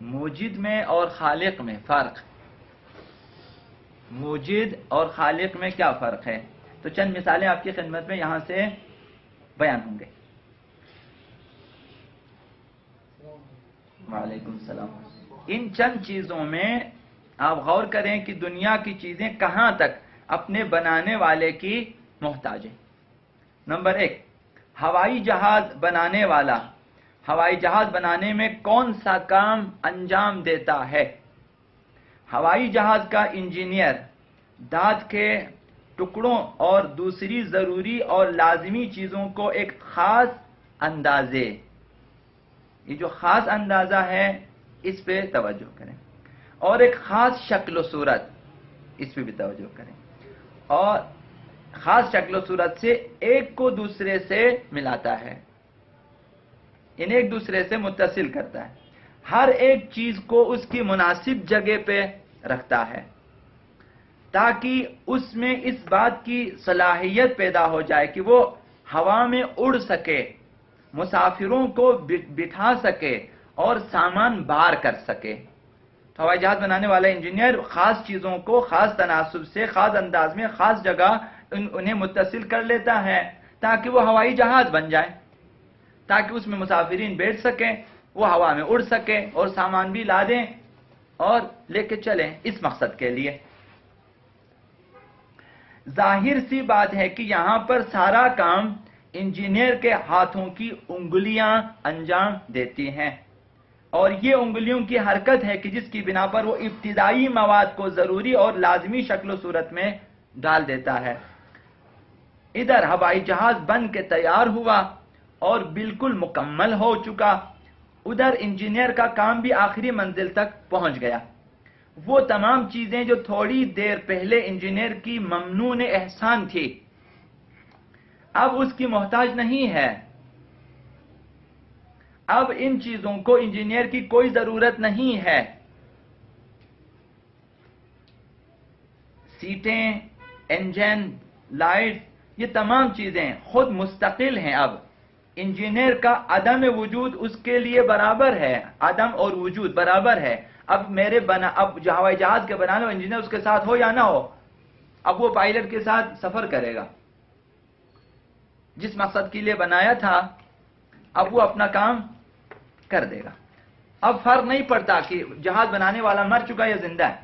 موجد میں اور خالق میں فرق، موجد اور خالق میں کیا فرق ہے؟ تو چند مثالیں آپ کی خدمت میں یہاں سے بیان ہوں گے۔ وعلیکم السلام۔ ان چند چیزوں میں آپ غور کریں کہ دنیا کی چیزیں کہاں تک اپنے بنانے والے کی محتاج ہیں۔ نمبر 1، ہوائی جہاز بنانے والا ہوائی جہاز بنانے میں کون سا کام انجام دیتا ہے؟ ہوائی جہاز کا انجینئر دھات کے ٹکڑوں اور دوسری ضروری اور لازمی چیزوں کو ایک خاص اندازے، یہ جو خاص اندازہ ہے اس پہ توجہ کریں، اور ایک خاص شکل و صورت، اس پہ بھی توجہ کریں، اور خاص شکل و صورت سے ایک کو دوسرے سے ملاتا ہے، انہیں ایک دوسرے سے متصل کرتا ہے، ہر ایک چیز کو اس کی مناسب جگہ پہ رکھتا ہے تاکہ اس میں اس بات کی صلاحیت پیدا ہو جائے کہ وہ ہوا میں اڑ سکے، مسافروں کو بٹھا سکے اور سامان بار کر سکے۔ تو ہوائی جہاز بنانے والا انجینئر خاص چیزوں کو خاص تناسب سے، خاص انداز میں، خاص جگہ انہیں متصل کر لیتا ہے تاکہ وہ ہوائی جہاز بن جائے، تاکہ اس میں مسافرین بیٹھ سکیں، وہ ہوا میں اڑ سکے اور سامان بھی لا دیں اور لے کے چلیں اس مقصد کے لیے۔ ظاہر سی بات ہے کہ یہاں پر سارا کام انجینئر کے ہاتھوں کی انگلیاں انجام دیتی ہیں، اور یہ انگلیوں کی حرکت ہے کہ جس کی بنا پر وہ ابتدائی مواد کو ضروری اور لازمی شکل و صورت میں ڈال دیتا ہے۔ ادھر ہوائی جہاز بن کے تیار ہوا اور بالکل مکمل ہو چکا، ادھر انجینئر کا کام بھی آخری منزل تک پہنچ گیا۔ وہ تمام چیزیں جو تھوڑی دیر پہلے انجینئر کی ممنون احسان تھی، اب اس کی محتاج نہیں ہے، اب ان چیزوں کو انجینئر کی کوئی ضرورت نہیں ہے۔ سیٹیں، انجن، لائٹ، یہ تمام چیزیں خود مستقل ہیں۔ اب انجینئر کا عدم وجود اس کے لیے برابر ہے، عدم اور وجود برابر ہے۔ اب اب ہوائی جہاز کے بنانے والے انجینئر اس کے ساتھ ہو یا نہ ہو، اب وہ پائلٹ کے ساتھ سفر کرے گا، جس مقصد کے لیے بنایا تھا اب وہ اپنا کام کر دے گا۔ اب فرق نہیں پڑتا کہ جہاز بنانے والا مر چکا یا زندہ ہے۔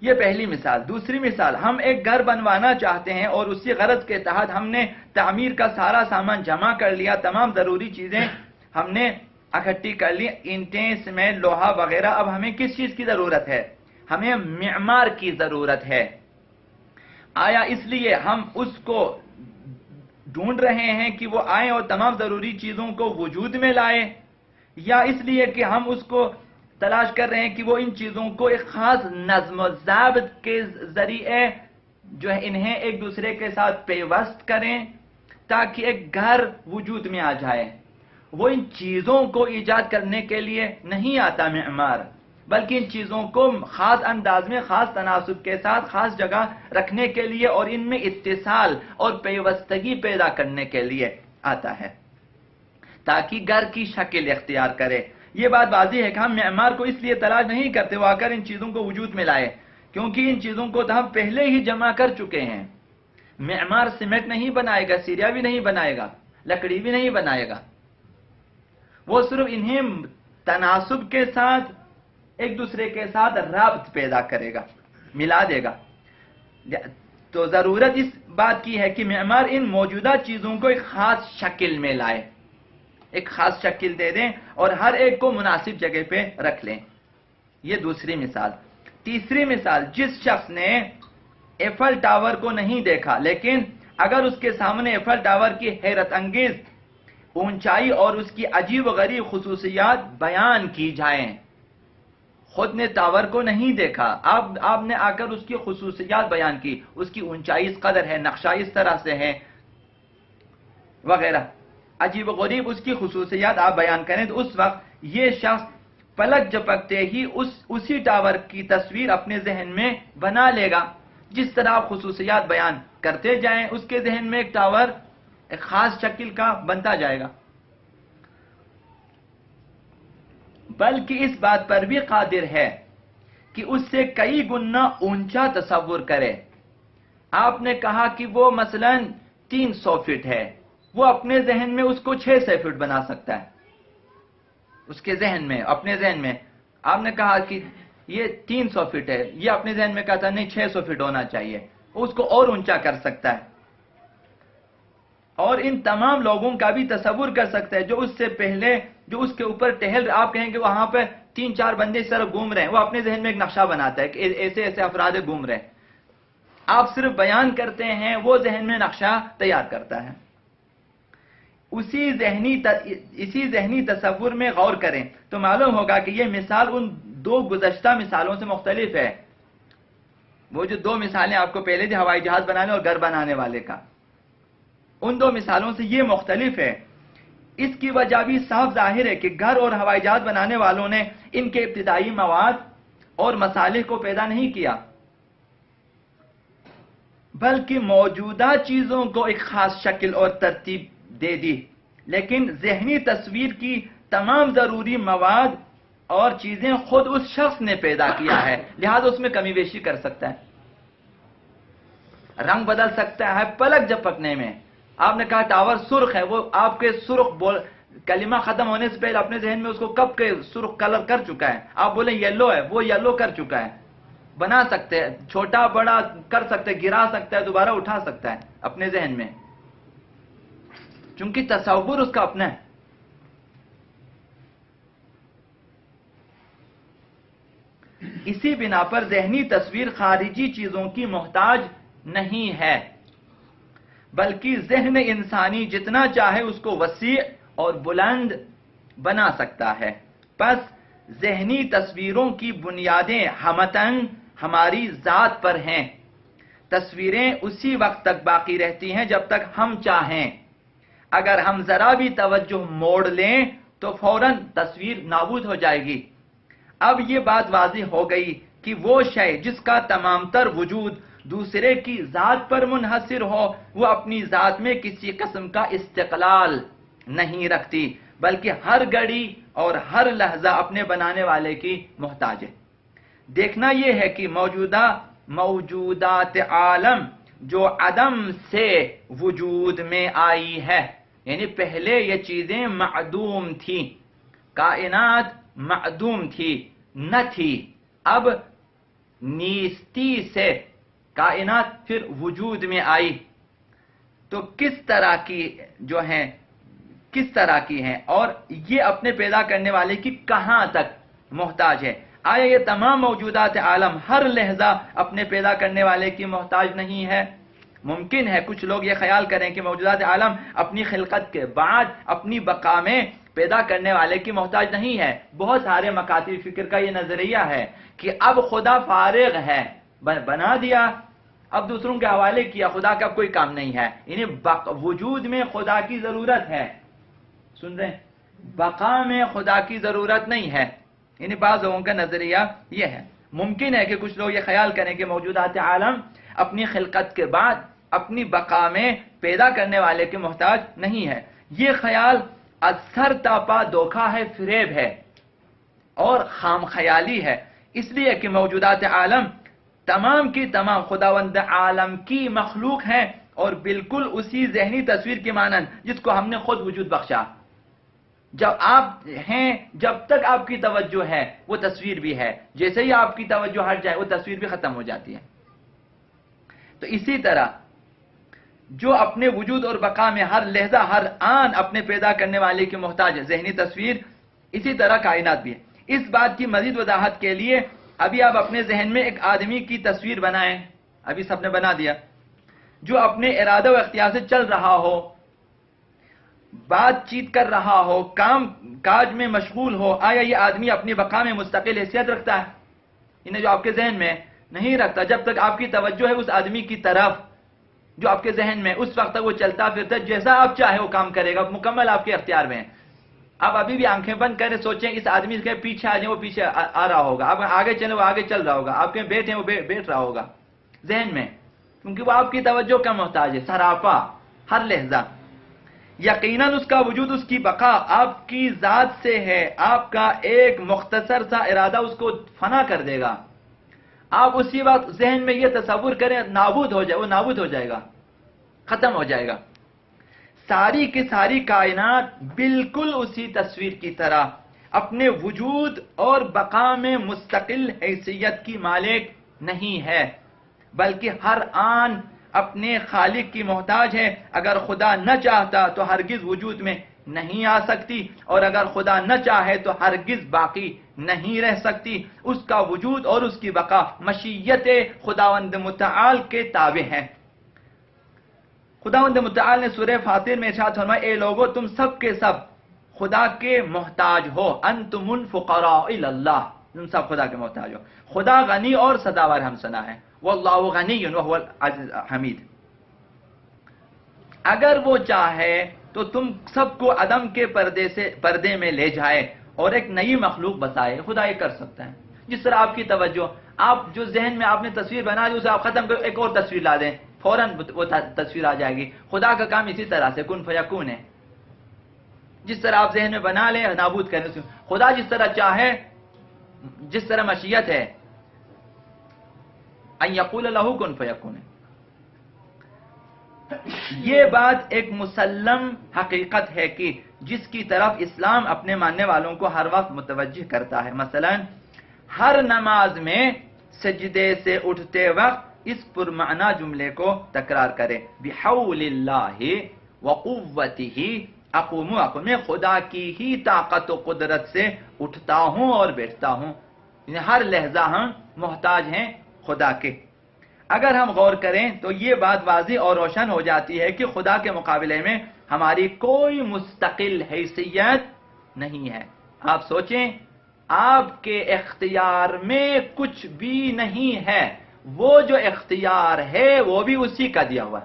یہ پہلی مثال۔ دوسری مثال، ہم ایک گھر بنوانا چاہتے ہیں اور اسی غرض کے تحت ہم نے تعمیر کا سارا سامان جمع کر لیا، تمام ضروری چیزیں ہم نے اکٹھی کر لی، اینٹیں، سیمنٹ، لوہا وغیرہ۔ اب ہمیں کس چیز کی ضرورت ہے؟ ہمیں معمار کی ضرورت ہے۔ آیا اس لیے ہم اس کو ڈھونڈ رہے ہیں کہ وہ آئیں اور تمام ضروری چیزوں کو وجود میں لائیں، یا اس لیے کہ ہم اس کو تلاش کر رہے ہیں کہ وہ ان چیزوں کو ایک خاص نظم و ضابط کے ذریعے جو ہے انہیں ایک دوسرے کے ساتھ پیوست کریں تاکہ ایک گھر وجود میں آ جائے؟ وہ ان چیزوں کو ایجاد کرنے کے لیے نہیں آتا معمار، بلکہ ان چیزوں کو خاص انداز میں، خاص تناسب کے ساتھ، خاص جگہ رکھنے کے لیے اور ان میں اتصال اور پیوستگی پیدا کرنے کے لیے آتا ہے تاکہ گھر کی شکل اختیار کرے۔ یہ بات واضح ہے کہ ہم معمار کو اس لیے تلاش نہیں کرتے وہ آ کر ان چیزوں کو وجود میں لائے، کیونکہ ان چیزوں کو تو ہم پہلے ہی جمع کر چکے ہیں۔ معمار سیمنٹ نہیں بنائے گا، سیریا بھی نہیں بنائے گا، لکڑی بھی نہیں بنائے گا، وہ صرف انہیں تناسب کے ساتھ ایک دوسرے کے ساتھ رابط پیدا کرے گا، ملا دے گا۔ تو ضرورت اس بات کی ہے کہ معمار ان موجودہ چیزوں کو ایک خاص شکل میں لائے، ایک خاص شکل دے دیں اور ہر ایک کو مناسب جگہ پہ رکھ لیں۔ یہ دوسری مثال۔ تیسری مثال، جس شخص نے ایفل ٹاور کو نہیں دیکھا لیکن اگر اس کے سامنے ایفل ٹاور کی حیرت انگیز اونچائی اور اس کی عجیب و غریب خصوصیات بیان کی جائیں، خود نے ٹاور کو نہیں دیکھا، آپ نے آ کر اس کی خصوصیات بیان کی، اس کی اونچائی اس قدر ہے، نقشہ اس طرح سے ہے وغیرہ، عجیب و غریب اس کی خصوصیات آپ بیان کریں، تو اس وقت یہ شخص پلک جھپکتے ہی اسی ٹاور کی تصویر اپنے ذہن میں بنا لے گا۔ جس طرح آپ خصوصیات بیان کرتے جائیں اس کے ذہن میں ایک ٹاور ایک خاص شکل کا بنتا جائے گا۔ بلکہ اس بات پر بھی قادر ہے کہ اس سے کئی گنا اونچا تصور کرے. آپ نے کہا کہ وہ مثلا 300 فٹ ہے، وہ اپنے ذہن میں اس کو 600 فٹ بنا سکتا ہے. اس کے ذہن میں، اپنے ذہن میں آپ نے کہا کہ یہ 300 فٹ ہے، یہ اپنے ذہن میں کہتا نہیں 600 فٹ ہونا چاہیے، اس کو اور اونچا کر سکتا ہے. اور ان تمام لوگوں کا بھی تصور کر سکتا ہے جو اس سے پہلے، جو اس کے اوپر ٹہل، آپ کہیں کہ وہاں پہ 3-4 بندے اس طرح گھوم رہے ہیں، وہ اپنے ذہن میں ایک نقشہ بناتا ہے کہ ایسے ایسے افراد گھوم رہے ہیں. آپ صرف بیان کرتے ہیں، وہ ذہن میں نقشہ تیار کرتا ہے. اسی ذہنی تصور میں غور کریں تو معلوم ہوگا کہ یہ مثال ان 2 گزشتہ مثالوں سے مختلف ہے. وہ جو 2 مثالیں آپ کو پہلے تھی، ہوائی جہاز بنانے اور گھر بنانے والے کا، ان 2 مثالوں سے یہ مختلف ہے. اس کی وجہ بھی صاف ظاہر ہے کہ گھر اور ہوائی جہاز بنانے والوں نے ان کے ابتدائی مواد اور مصالح کو پیدا نہیں کیا، بلکہ موجودہ چیزوں کو ایک خاص شکل اور ترتیب دے دی. لیکن ذہنی تصویر کی تمام ضروری مواد اور چیزیں خود اس شخص نے پیدا کیا ہے، لہذا اس میں کمی بیشی کر سکتا ہے، رنگ بدل سکتا ہے پلک جھپکنے میں. آپ نے کہا ٹاور سرخ ہے، وہ آپ کے سرخ کلمہ ختم ہونے سے پہلے اپنے ذہن میں اس کو کب کے سرخ کلر کر چکا ہے. آپ بولیں یلو ہے، وہ یلو کر چکا ہے. بنا سکتے ہیں، چھوٹا بڑا کر سکتے، گرا سکتا ہے، دوبارہ اٹھا سکتا ہے اپنے ذہن میں، چونکہ تصور اس کا اپنا ہے. اسی بنا پر ذہنی تصویر خارجی چیزوں کی محتاج نہیں ہے، بلکہ ذہن انسانی جتنا چاہے اس کو وسیع اور بلند بنا سکتا ہے. پس ذہنی تصویروں کی بنیادیں ہمتاً ہماری ذات پر ہیں. تصویریں اسی وقت تک باقی رہتی ہیں جب تک ہم چاہیں. اگر ہم ذرا بھی توجہ موڑ لیں تو فوراً تصویر نابود ہو جائے گی. اب یہ بات واضح ہو گئی کہ وہ شے جس کا تمام تر وجود دوسرے کی ذات پر منحصر ہو، وہ اپنی ذات میں کسی قسم کا استقلال نہیں رکھتی، بلکہ ہر گھڑی اور ہر لحظہ اپنے بنانے والے کی محتاج ہے. دیکھنا یہ ہے کہ موجودات عالم جو عدم سے وجود میں آئی ہے، یعنی پہلے یہ چیزیں معدوم تھیں، کائنات معدوم تھی، نہ تھی، اب نیستی سے کائنات پھر وجود میں آئی. تو کس طرح کی ہیں اور یہ اپنے پیدا کرنے والے کی کہاں تک محتاج ہے؟ آیا یہ تمام موجودات عالم ہر لحظہ اپنے پیدا کرنے والے کی محتاج نہیں ہے؟ ممکن ہے کچھ لوگ یہ خیال کریں کہ موجودات عالم اپنی خلقت کے بعد اپنی بقا میں پیدا کرنے والے کی محتاج نہیں ہے. بہت سارے مکاتب فکر کا یہ نظریہ ہے کہ اب خدا فارغ ہے، بنا دیا، اب دوسروں کے حوالے کیا، خدا کا کوئی کام نہیں ہے. یعنی وجود میں خدا کی ضرورت ہے، سن رہے ہیں، بقا میں خدا کی ضرورت نہیں ہے. یعنی بعض لوگوں کا نظریہ یہ ہے. ممکن ہے کہ کچھ لوگ یہ خیال کریں کہ موجودات عالم اپنی خلقت کے بعد اپنی بقا میں پیدا کرنے والے کے محتاج نہیں ہے. یہ خیال اثر تاپا دھوکہ ہے، فریب ہے اور خام خیالی ہے. اس لیے کہ موجودات عالم تمام کی تمام خداوند عالم کی مخلوق ہیں اور بالکل اسی ذہنی تصویر کی مانند جس کو ہم نے خود وجود بخشا. جب آپ ہیں، جب تک آپ کی توجہ ہے وہ تصویر بھی ہے، جیسے ہی آپ کی توجہ ہٹ جائے وہ تصویر بھی ختم ہو جاتی ہے. تو اسی طرح جو اپنے وجود اور بقا میں ہر لحظہ ہر آن اپنے پیدا کرنے والے کی محتاج ہے، ذہنی تصویر، اسی طرح کائنات بھی ہے. اس بات کی مزید وضاحت کے لیے ابھی آپ اپنے ذہن میں ایک آدمی کی تصویر بنائیں، ابھی سب نے بنا دیا، جو اپنے ارادہ و اختیار سے چل رہا ہو، بات چیت کر رہا ہو، کام کاج میں مشغول ہو. آیا یہ آدمی اپنی بقا میں مستقل حیثیت رکھتا ہے؟ انہیں جو آپ کے ذہن میں نہیں رکھتا. جب تک آپ کی توجہ ہے اس آدمی کی طرف جو آپ کے ذہن میں، اس وقت تک وہ چلتا پھرتا، جیسا آپ چاہے وہ کام کرے گا، مکمل آپ کے اختیار میں. آپ ابھی بھی آنکھیں بند کریں، سوچیں اس آدمی کے پیچھے آ جائیں، وہ پیچھے آ رہا ہوگا. آپ آگے چلیں، وہ آگے چل رہا ہوگا. آپ کے بیٹھیں، وہ بیٹھ رہا ہوگا ذہن میں، کیونکہ وہ آپ کی توجہ کا محتاج ہے، سراپا، ہر لحظہ. یقیناً اس کا وجود، اس کی بقا آپ کی ذات سے ہے. آپ کا ایک مختصر سا ارادہ اس کو فنا کر دے گا. آپ اسی وقت ذہن میں یہ تصور کریں نابود ہو جائے، وہ نابود ہو جائے گا، ختم ہو جائے گا. ساری کی ساری کائنات بالکل اسی تصویر کی طرح اپنے وجود اور بقا میں مستقل حیثیت کی مالک نہیں ہے، بلکہ ہر آن اپنے خالق کی محتاج ہے. اگر خدا نہ چاہتا تو ہرگز وجود میں نہیں آ سکتی، اور اگر خدا نہ چاہے تو ہرگز باقی نہیں رہ سکتی. اس کا وجود اور اس کی بقا مشیت خداوند متعال کے تابع ہے. خداوند متعال نے سورہ فاطر میں ارشاد فرمایا اے لوگو تم سب کے سب خدا کے محتاج ہو. انتم الفقراء الی اللہ، تم سب خدا کے محتاج ہو. خدا غنی اور سداور ہم سنا ہے. واللہ غنی وهو العزیز حمید. اگر وہ چاہے تو تم سب کو عدم کے پردے میں لے جائے اور ایک نئی مخلوق بسائے. خدا یہ کر سکتا ہے. جس طرح آپ کی توجہ، آپ جو ذہن میں آپ نے تصویر بنا دی اسے آپ ختم کر ایک اور تصویر لا دیں، فوراً وہ تصویر آ جائے گی. خدا کا کام اسی طرح سے کن فیکون ہے. جس طرح آپ ذہن میں بنا لیں نابود کرنے سے، خدا جس طرح چاہے، جس طرح مشیت ہے ان یقول له کن فیکون. یہ بات ایک مسلم حقیقت ہے کہ جس کی طرف اسلام اپنے ماننے والوں کو ہر وقت متوجہ کرتا ہے. مثلا ہر نماز میں سجدے سے اٹھتے وقت اس پرمعنی جملے کو تکرار کرے بحول اللہ وقوتہ اقوم. میں خدا کی ہی طاقت و قدرت سے اٹھتا ہوں اور بیٹھتا ہوں. یعنی ہر لحظہ ہم محتاج ہیں خدا کے. اگر ہم غور کریں تو یہ بات واضح اور روشن ہو جاتی ہے کہ خدا کے مقابلے میں ہماری کوئی مستقل حیثیت نہیں ہے. آپ سوچیں، آپ کے اختیار میں کچھ بھی نہیں ہے. وہ جو اختیار ہے وہ بھی اسی کا دیا ہوا.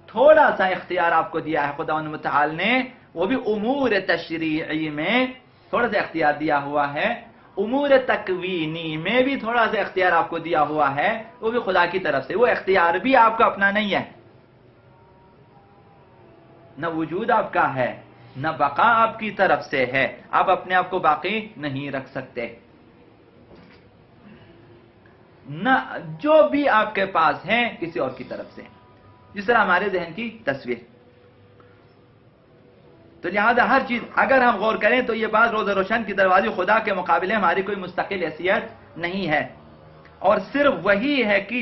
تھوڑا سا اختیار آپ کو دیا ہے خداوند متعال نے، وہ بھی امور تشریعی میں تھوڑا سا اختیار دیا ہوا ہے. امور تکوینی میں بھی تھوڑا سا اختیار آپ کو دیا ہوا ہے، وہ بھی خدا کی طرف سے. وہ اختیار بھی آپ کا اپنا نہیں ہے. نہ وجود آپ کا ہے، نہ بقا آپ کی طرف سے ہے. آپ اپنے آپ کو باقی نہیں رکھ سکتے. نہ جو بھی آپ کے پاس ہیں کسی اور کی طرف سے، جس طرح ہمارے ذہن کی تصویر. تو لہذا ہر چیز اگر ہم غور کریں تو یہ بات روز روشن کی دروازے خدا کے مقابلے ہماری کوئی مستقل حیثیت نہیں ہے. اور صرف وہی ہے کہ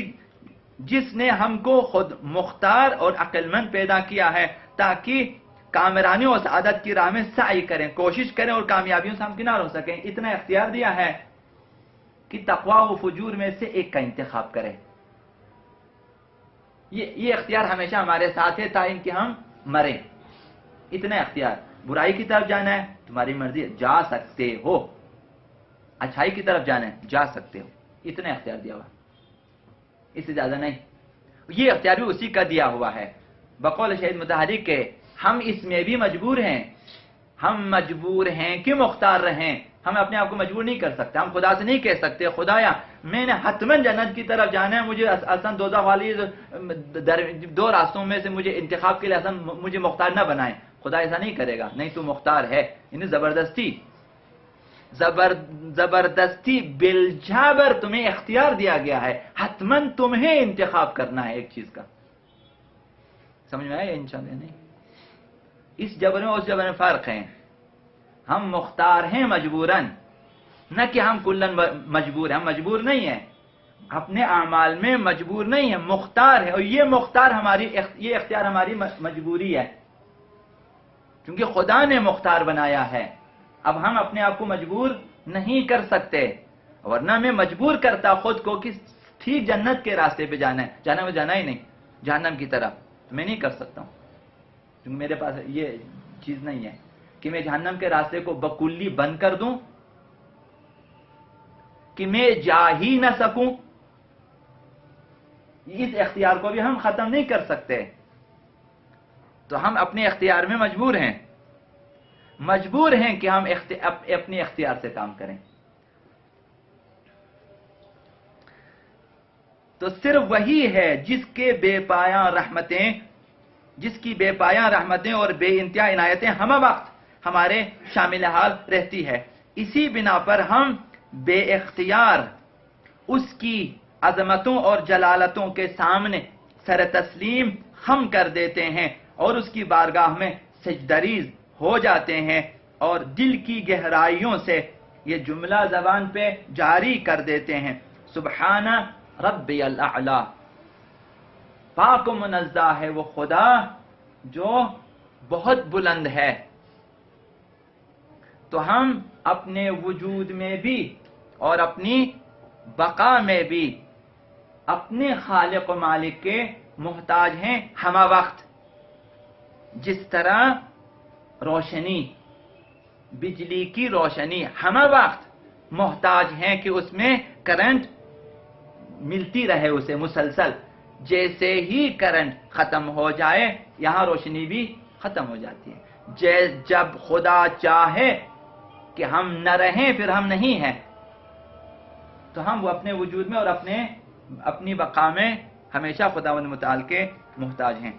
جس نے ہم کو خود مختار اور عقل مند پیدا کیا ہے تاکہ کامرانی اور سعادت کی راہ میں سعی کریں، کوشش کریں اور کامیابیوں سے ہمکنار ہو سکیں. اتنا اختیار دیا ہے کہ تقوی و فجور میں سے ایک کا انتخاب کریں. یہ اختیار ہمیشہ ہمارے ساتھ ہے تاکہ کہ ہم مریں. اتنا اختیار. برائی کی طرف جانا ہے تمہاری مرضی ہے، جا سکتے ہو. اچھائی کی طرف جانا ہے جا سکتے ہو. اتنا اختیار دیا ہوا، اس سے زیادہ نہیں. یہ اختیار بھی اسی کا دیا ہوا ہے. بقول شہید متحرک کے ہم اس میں بھی مجبور ہیں. ہم مجبور ہیں کہ مختار رہیں. ہم اپنے آپ کو مجبور نہیں کر سکتے. ہم خدا سے نہیں کہہ سکتے خدایا میں نے حتماً جنت کی طرف جانا ہے، مجھے حسن دوزخ والی دو راستوں میں سے مجھے انتخاب کے لیے حسن مجھے مختار نہ بنائیں. خدا ایسا نہیں کرے گا. نہیں، تو مختار ہے. یعنی زبردستی بالجبر تمہیں اختیار دیا گیا ہے. حتماً تمہیں انتخاب کرنا ہے ایک چیز کا. سمجھ میں آیا انشاءاللہ؟ نہیں. اس جبر میں اس جبر میں فرق ہے. ہم مختار ہیں مجبوراً، نہ کہ ہم کلن مجبور ہیں. ہم مجبور نہیں ہیں، اپنے اعمال میں مجبور نہیں ہیں، مختار ہے. اور یہ مختار یہ اختیار ہماری مجبوری ہے کیونکہ خدا نے مختار بنایا ہے. اب ہم اپنے آپ کو مجبور نہیں کر سکتے، ورنہ میں مجبور کرتا خود کو کہ ٹھیک جنت کے راستے پہ جانا ہے. جانا ہی نہیں جہنم کی طرف، تو میں نہیں کر سکتا ہوں کیونکہ میرے پاس یہ چیز نہیں ہے کہ میں جہنم کے راستے کو بکلی بند کر دوں، کہ میں جا ہی نہ سکوں. اس اختیار کو بھی ہم ختم نہیں کر سکتے. تو ہم اپنے اختیار میں مجبور ہیں کہ ہم اپنے اختیار سے کام کریں. تو صرف وہی ہے جس کے بے پایاں رحمتیں جس کی بے پایاں رحمتیں اور بے انتہا عنایتیں ہم وقت ہمارے شامل حال رہتی ہے. اسی بنا پر ہم بے اختیار اس کی عظمتوں اور جلالتوں کے سامنے سر تسلیم خم کر دیتے ہیں اور اس کی بارگاہ میں سجدریز ہو جاتے ہیں اور دل کی گہرائیوں سے یہ جملہ زبان پہ جاری کر دیتے ہیں, سبحان ربی الاعلی, پاک و منزہ ہے وہ خدا جو بہت بلند ہے. تو ہم اپنے وجود میں بھی اور اپنی بقا میں بھی اپنے خالق و مالک کے محتاج ہیں ہمہ وقت. جس طرح روشنی, بجلی کی روشنی ہمہ وقت محتاج ہیں کہ اس میں کرنٹ ملتی رہے اسے مسلسل, جیسے ہی کرنٹ ختم ہو جائے یہاں روشنی بھی ختم ہو جاتی ہے. جب خدا چاہے کہ ہم نہ رہیں پھر ہم نہیں ہیں, تو ہم وہ اپنے وجود میں اور اپنی بقا میں ہمیشہ خداوند متعال کے محتاج ہیں.